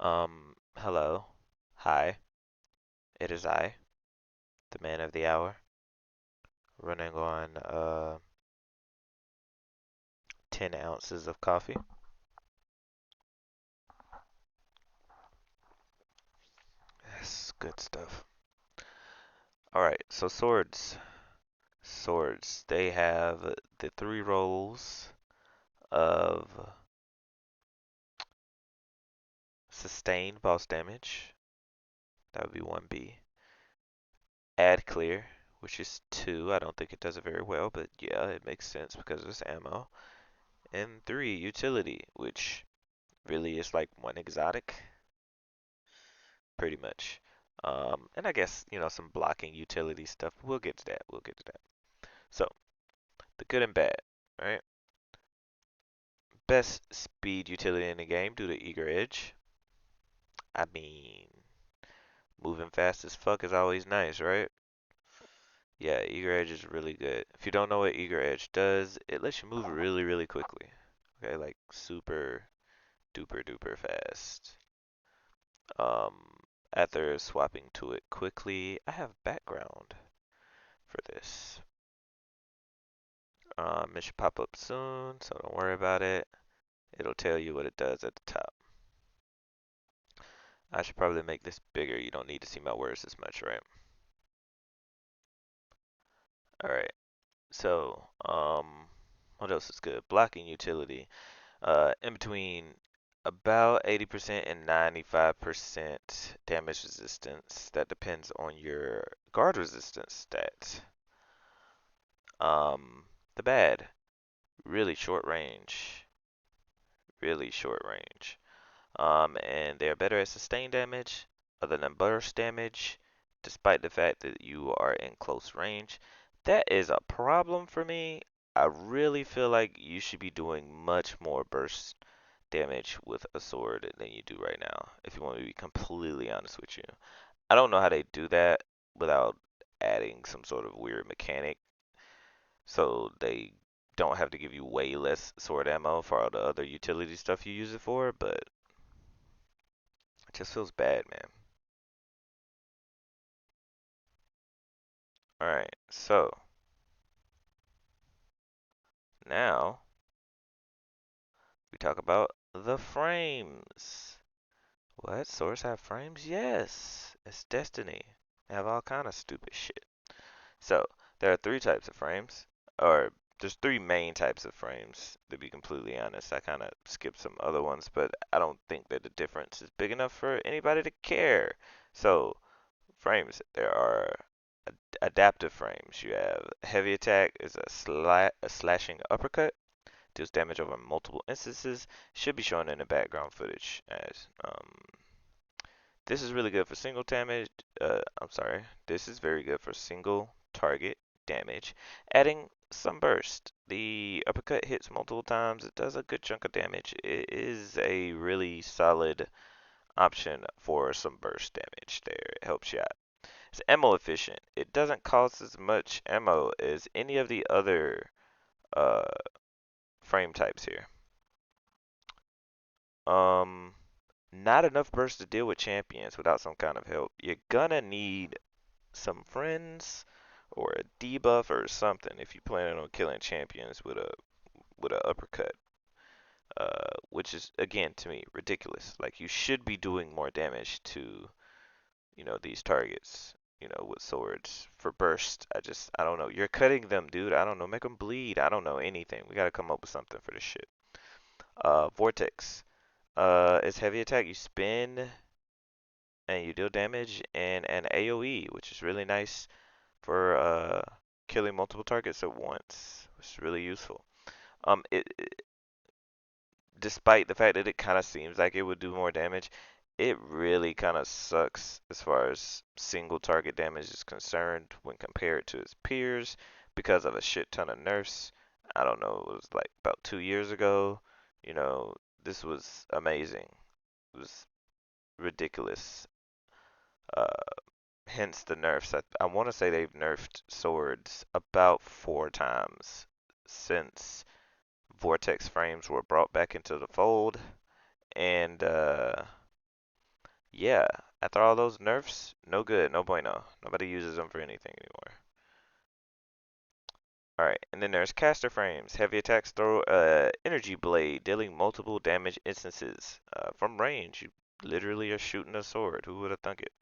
Hello. Hi. It is I, the man of the hour, running on 10 ounces of coffee. That's good stuff. Alright, so swords. Swords. They have the three roles of sustained boss damage. That would be 1B. Add clear, which is 2. I don't think it does it very well, but yeah, it makes sense because it's ammo. And 3, utility, which really is like one exotic. Pretty much. And I guess, some blocking utility stuff. We'll get to that. We'll get to that. So, the good and bad, right? Best speed utility in the game due to Eager Edge. I mean, moving fast as fuck is always nice, right? Yeah, Eager Edge is really good. If you don't know what Eager Edge does, it lets you move really, really quickly. Okay, like super duper duper fast. After swapping to it quickly, I have background for this. It should pop up soon, so don't worry about it. It'll tell you what it does at the top. I should probably make this bigger. You don't need to see my words as much, right? Alright, so, what else is good? Blocking utility. In between about 80% and 95% damage resistance. That depends on your guard resistance stats. The bad. Really short range. Really short range. And they are better at sustained damage other than burst damage, despite the fact that you are in close range. That is a problem for me. I really feel like you should be doing much more burst damage with a sword than you do right now, if you want me to be completely honest with you. I don't know how they do that without adding some sort of weird mechanic so they don't have to give you way less sword ammo for all the other utility stuff you use it for, but it just feels bad, man. Alright, so now we talk about the frames. What? Swords have frames? Yes. It's Destiny. They have all kind of stupid shit. So, there are three types of frames. Or, there's three main types of frames, to be completely honest. I kind of skipped some other ones, but I don't think that the difference is big enough for anybody to care. So, frames, there are adaptive frames. You have heavy attack is a slashing uppercut, deals damage over multiple instances. Should be shown in the background footage as this is really good for single damage. I'm sorry. This is very good for single target damage. Adding some burst. The uppercut hits multiple times. It does a good chunk of damage. It is a really solid option for some burst damage there. It helps you out. It's ammo efficient. It doesn't cost as much ammo as any of the other uh, frame types here. Um, Not enough burst to deal with champions without some kind of help. You're gonna need some friends or a debuff or something if you plan on killing champions with a uppercut. Which is again to me ridiculous. Like you should be doing more damage to these targets. With swords for burst. I don't know. You're cutting them, dude. I don't know. Make them bleed. I don't know anything. We gotta come up with something for this shit. Vortex. It's heavy attack. You spin and you deal damage and an AoE, which is really nice for killing multiple targets at once, which is really useful. Despite the fact that it kind of seems like it would do more damage, it really kind of sucks as far as single target damage is concerned when compared to its peers because of a shit ton of nerfs. I don't know, it was like about 2 years ago. You know, this was amazing. It was ridiculous. Uh, Hence the nerfs. I want to say they've nerfed swords about 4 times since Vortex frames were brought back into the fold, and Yeah, after all those nerfs, no good, no bueno. Nobody uses them for anything anymore. Alright, and then there's caster frames. Heavy attacks throw energy blade, dealing multiple damage instances. From range, you literally are shooting a sword. Who would have thunk it?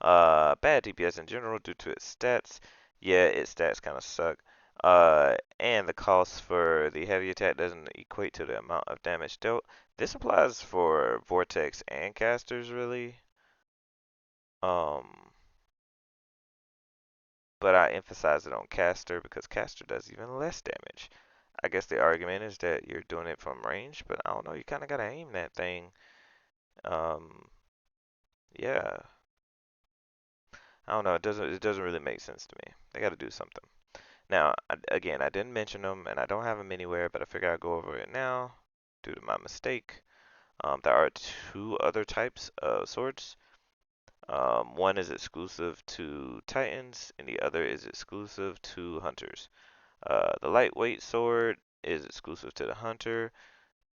Bad DPS in general due to its stats. Yeah, its stats kind of suck. And the cost for the heavy attack doesn't equate to the amount of damage dealt. This applies for Vortex and casters, really. Um, but I emphasize it on caster because caster does even less damage. I guess the argument is that you're doing it from range, but I don't know. You kind of gotta aim that thing. Um, yeah, I don't know. It doesn't really make sense to me. They gotta do something. Now, again, I didn't mention them, and I don't have them anywhere, but I figure I'll go over it now due to my mistake. There are two other types of swords. One is exclusive to Titans, and the other is exclusive to Hunters. The lightweight sword is exclusive to the Hunter.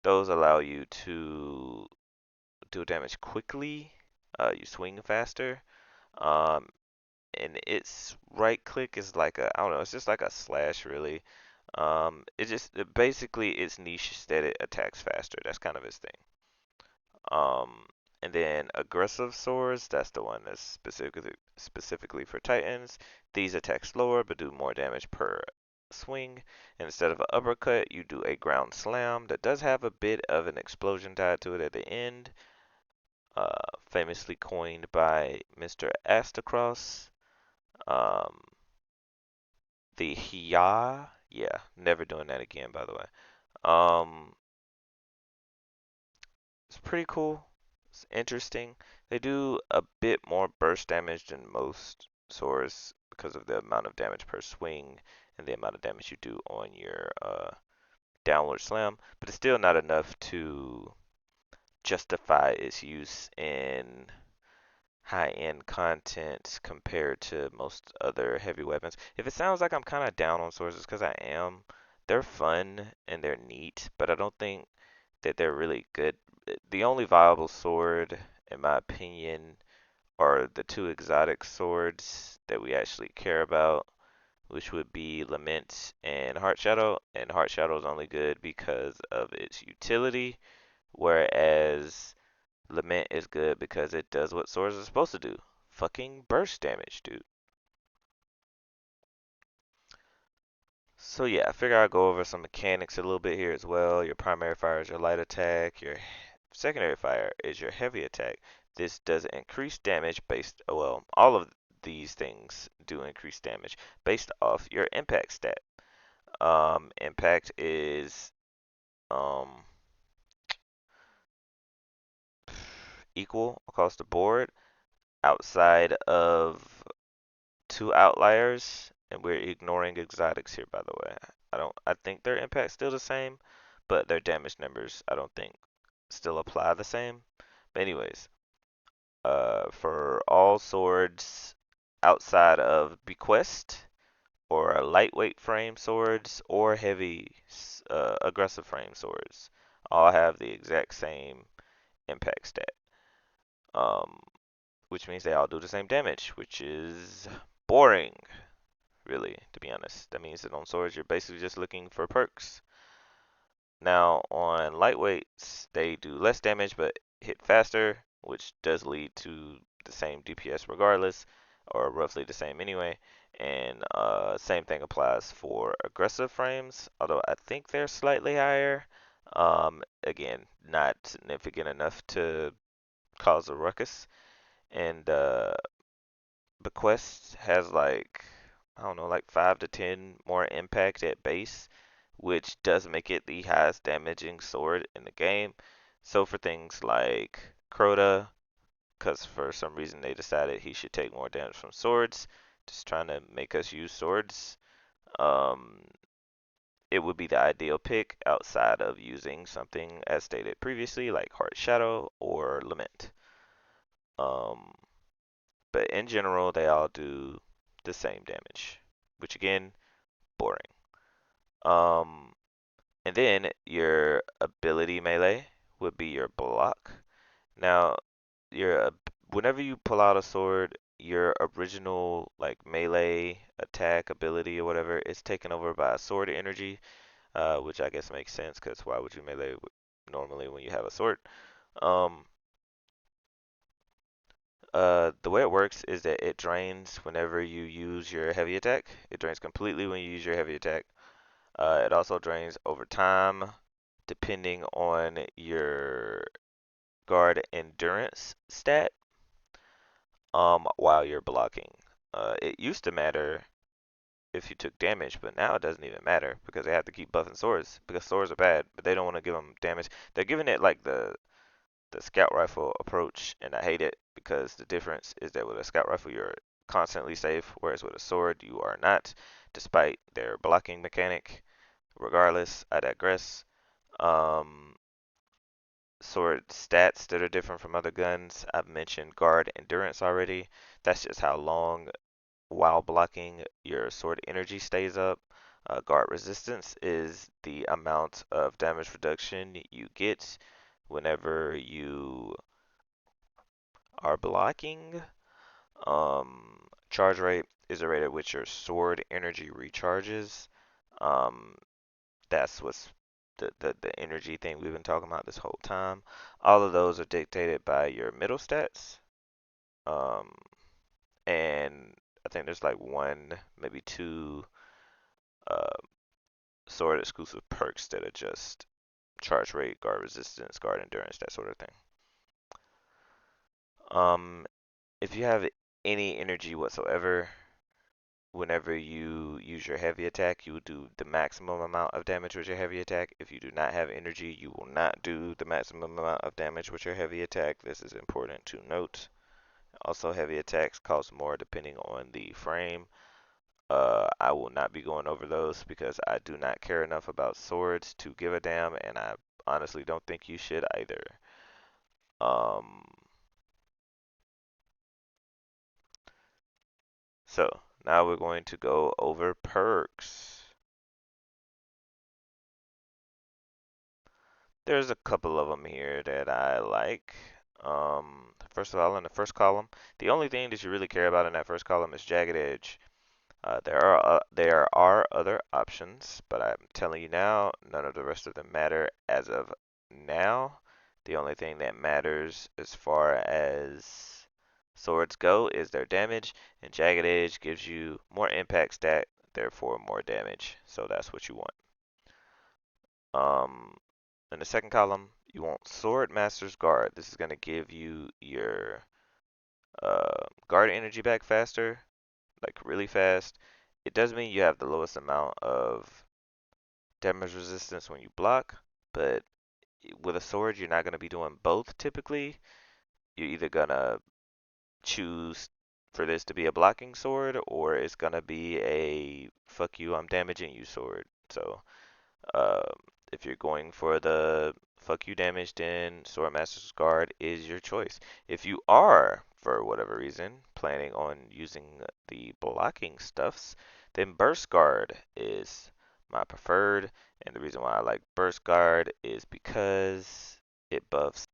Those allow you to do damage quickly. You swing faster. Um, and its right click is like a, I don't know, it's just like a slash really. Basically its niche is that it attacks faster. That's kind of its thing. Um, and then aggressive swords, that's the one that's specifically for Titans. These attack slower but do more damage per swing. And instead of an uppercut, you do a ground slam that does have a bit of an explosion tied to it at the end. Famously coined by Mr. Astacross. Um, the Hia, yeah, never doing that again, by the way. Um, it's pretty cool. It's interesting. They do a bit more burst damage than most swords because of the amount of damage per swing and the amount of damage you do on your downward slam, but it's still not enough to justify its use in high-end content compared to most other heavy weapons. If it sounds like I'm kind of down on swords, it's because I am. They're fun and they're neat, but I don't think that they're really good. The only viable sword, in my opinion, are the two exotic swords that we actually care about, which would be Lament and Heart Shadow. And Heart Shadow is only good because of its utility, whereas Lament is good because it does what swords are supposed to do. Fucking burst damage, dude. So yeah, I figure I'll go over some mechanics a little bit here as well. Your primary fire is your light attack. Your secondary fire is your heavy attack. This does increase damage based, well, all of these things do increase damage based off your impact stat. Impact is um, equal across the board outside of two outliers, and we're ignoring exotics here, by the way. I think their impact's still the same, but their damage numbers, I don't think, still apply the same. But anyways, for all swords outside of Bequest, or lightweight frame swords, or heavy aggressive frame swords, all have the exact same impact stat. Um, which means they all do the same damage, which is boring. Really, to be honest. That means that on swords, you're basically just looking for perks. Now, on lightweights, they do less damage but hit faster, which does lead to the same DPS regardless, or roughly the same anyway. And same thing applies for aggressive frames, although I think they're slightly higher. Again, not significant enough to cause a ruckus. And Bequest has like, I don't know, like 5 to 10 more impact at base, which does make it the highest damaging sword in the game. So for things like Crota, because for some reason they decided he should take more damage from swords, just trying to make us use swords, um, it would be the ideal pick outside of using something as stated previously like Heart Shadow or Lament. Um, but in general, they all do the same damage, which again, boring. Um, and then your ability melee would be your block. Now, your whenever you pull out a sword, your original like melee attack ability or whatever is taken over by a sword energy, which I guess makes sense because why would you melee normally when you have a sword? Um, the way it works is that it drains whenever you use your heavy attack. It drains completely when you use your heavy attack. It also drains over time, depending on your guard endurance stat, while you're blocking. It used to matter if you took damage, but now it doesn't even matter because they have to keep buffing swords because swords are bad, but they don't want to give them damage. They're giving it like the scout rifle approach, and I hate it because the difference is that with a scout rifle you're constantly safe, whereas with a sword you are not, despite their blocking mechanic. Regardless, I digress. Um, Sword stats that are different from other guns. I've mentioned guard endurance already. That's just how long while blocking your sword energy stays up. Guard resistance is the amount of damage reduction you get whenever you are blocking. Charge rate is the rate at which your sword energy recharges. Um, that's what's the energy thing we've been talking about this whole time. All of those are dictated by your middle stats. Um, and I think there's like one, maybe two uh, sword exclusive perks that adjust charge rate, guard resistance, guard endurance, that sort of thing. Um, if you have any energy whatsoever, whenever you use your heavy attack, you will do the maximum amount of damage with your heavy attack. If you do not have energy, you will not do the maximum amount of damage with your heavy attack. This is important to note. Also, heavy attacks cost more depending on the frame. I will not be going over those because I do not care enough about swords to give a damn, and I honestly don't think you should either. Um, so now we're going to go over perks. There's a couple of them here that I like. First of all, in the first column, the only thing that you really care about in that first column is Jagged Edge. There are other options, but I'm telling you now, none of the rest of them matter as of now. The only thing that matters as far as swords go is their damage, and Jagged Edge gives you more impact stat, therefore more damage. So that's what you want. Um, in the second column, you want Sword Master's Guard. This is going to give you your guard energy back faster, like really fast. It does mean you have the lowest amount of damage resistance when you block, but with a sword, you're not going to be doing both typically. You're either going to choose for this to be a blocking sword, or it's going to be a fuck you, I'm damaging you sword. So Uh, if you're going for the fuck you damage, then Swordmaster's Guard is your choice. If you are, for whatever reason, planning on using the blocking stuffs, then Burst Guard is my preferred. And the reason why I like Burst Guard is because it buffs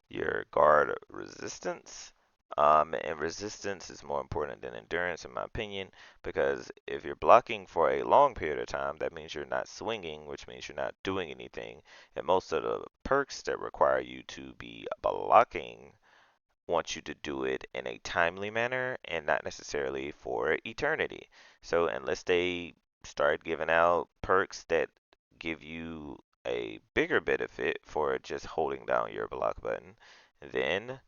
your guard resistance. And resistance is more important than endurance, in my opinion, because if you're blocking for a long period of time, that means you're not swinging, which means you're not doing anything. And most of the perks that require you to be blocking want you to do it in a timely manner and not necessarily for eternity. So, unless they start giving out perks that give you a bigger benefit for just holding down your block button, then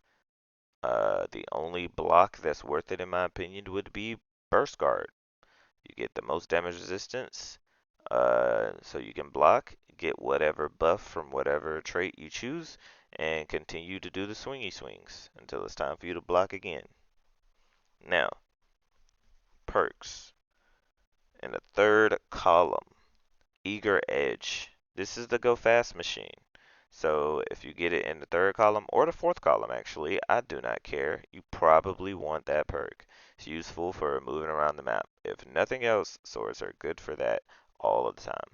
the only block that's worth it, in my opinion, would be Burst Guard. You get the most damage resistance, so you can block, get whatever buff from whatever trait you choose, and continue to do the swingy swings until it's time for you to block again. Now, perks. In the third column, Eager Edge. This is the go fast machine. So if you get it in the third column or the fourth column, actually, I do not care. You probably want that perk. It's useful for moving around the map. If nothing else, swords are good for that all of the time.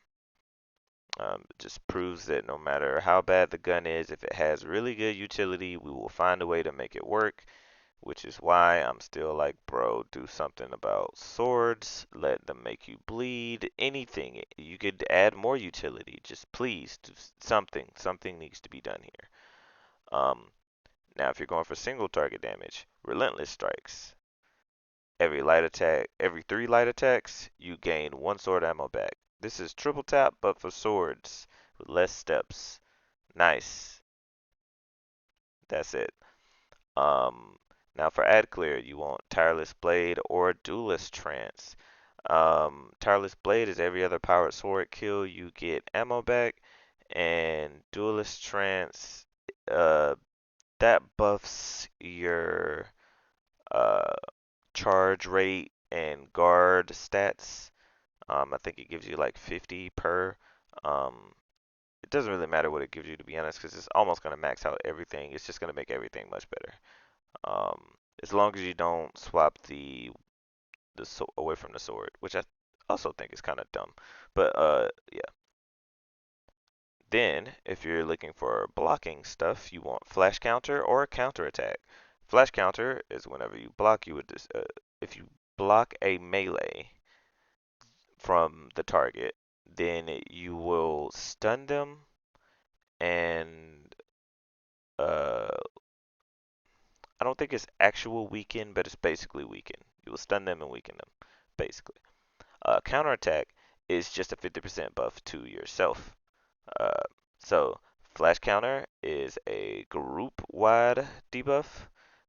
It just proves that no matter how bad the gun is, if it has really good utility, we will find a way to make it work. which is why I'm still like, bro, do something about swords. Let them make you bleed. Anything. You could add more utility. Just please do something. Something needs to be done here. Um, Now, if you're going for single target damage, Relentless Strikes. Every 3 light attacks, you gain 1 sword ammo back. This is triple tap, but for swords with less steps. Nice. That's it. Now for ad clear, you want Tireless Blade or Duelist Trance. Tireless Blade is every other powered sword kill you get ammo back, and Duelist Trance, uh, that buffs your uh, charge rate and guard stats. I think it gives you like 50 per. Um, it doesn't really matter what it gives you, to be honest, because it's almost going to max out everything. It's just going to make everything much better. Um, as long as you don't swap the away from the sword, which I also think is kind of dumb. But yeah. Then, if you're looking for blocking stuff, you want flash counter or counter attack. Flash counter is whenever you block, if you block a melee from the target, then you will stun them and uh, I don't think it's actual weaken, but it's basically weaken. You will stun them and weaken them, basically. Counterattack is just a 50% buff to yourself. Uh, so Flash Counter is a group-wide debuff,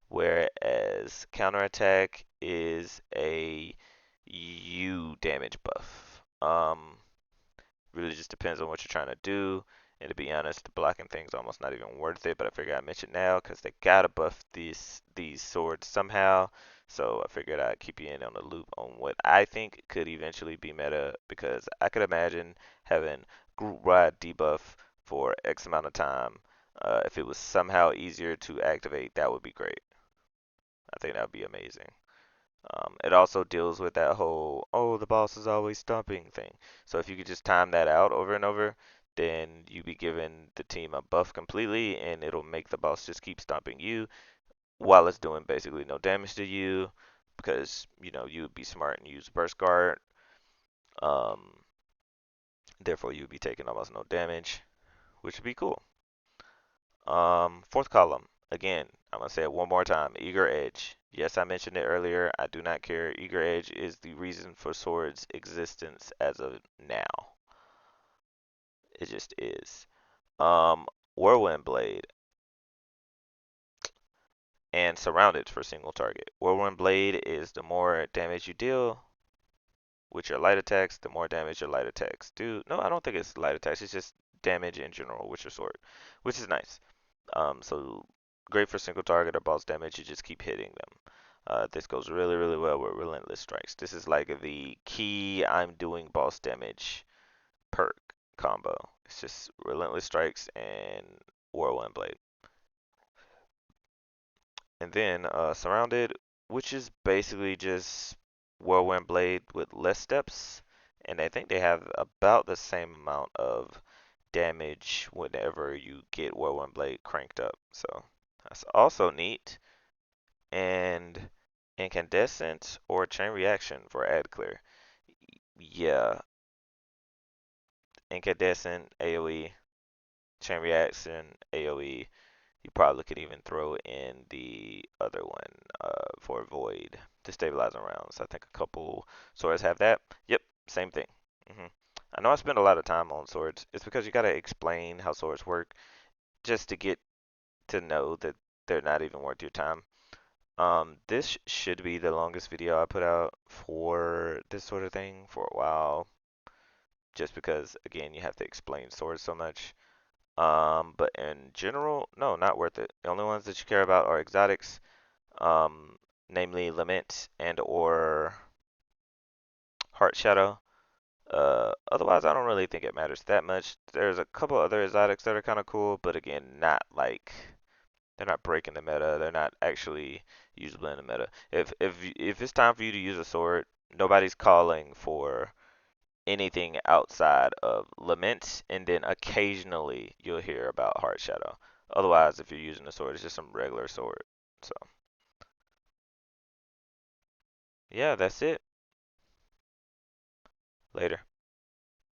whereas Counterattack is a you damage buff. Really just depends on what you're trying to do. And to be honest, the blocking thing's almost not even worth it. But I figured I'd mention now because they gotta buff these swords somehow. So I figured I'd keep you in on the loop on what I think could eventually be meta. Because I could imagine having group wide debuff for X amount of time. If it was somehow easier to activate, that would be great. I think that would be amazing. It also deals with that whole, oh, the boss is always stomping thing. So if you could just time that out over and over, then you be giving the team a buff completely, and it'll make the boss just keep stomping you while it's doing basically no damage to you, because you would be smart and use burst guard. Um, Therefore, you would be taking almost no damage, which would be cool. Fourth column. Again, I'm gonna say it one more time. Eager Edge. Yes, I mentioned it earlier. I do not care. Eager Edge is the reason for Sword's existence as of now. It just is. Whirlwind Blade and Surrounded for single target. Whirlwind Blade is the more damage you deal with your light attacks, the more damage your light attacks do. No, I don't think it's light attacks. It's just damage in general with your sword, which is nice. So great for single target or boss damage. You just keep hitting them. This goes really, really well with Relentless Strikes. This is like the key I'm doing boss damage perk combo. It's just Relentless Strikes and Whirlwind Blade. And then Surrounded, which is basically just Whirlwind Blade with less steps. And I think they have about the same amount of damage whenever you get Whirlwind Blade cranked up. So that's also neat. And Incandescent or Chain Reaction for ad clear. Yeah, Incandescent, AoE, Chain Reaction, AoE. You probably could even throw in the other one for Void to stabilize rounds. I think a couple swords have that. Yep, same thing. hmm I know I spend a lot of time on swords. It's because you gotta explain how swords work just to get to know that they're not even worth your time. This should be the longest video I put out for this sort of thing for a while, just because again you have to explain swords so much. But in general, no, not worth it. The only ones that you care about are exotics, um, namely Lament and or Heart Shadow. Otherwise, I don't really think it matters that much. There's a couple other exotics that are kind of cool, but again, not like they're not breaking the meta. They're not actually usable in the meta. If it's time for you to use a sword, nobody's calling for anything outside of Lament, and then occasionally you'll hear about Heart Shadow. Otherwise, if you're using a sword, it's just some regular sword. So Yeah, that's it. Later.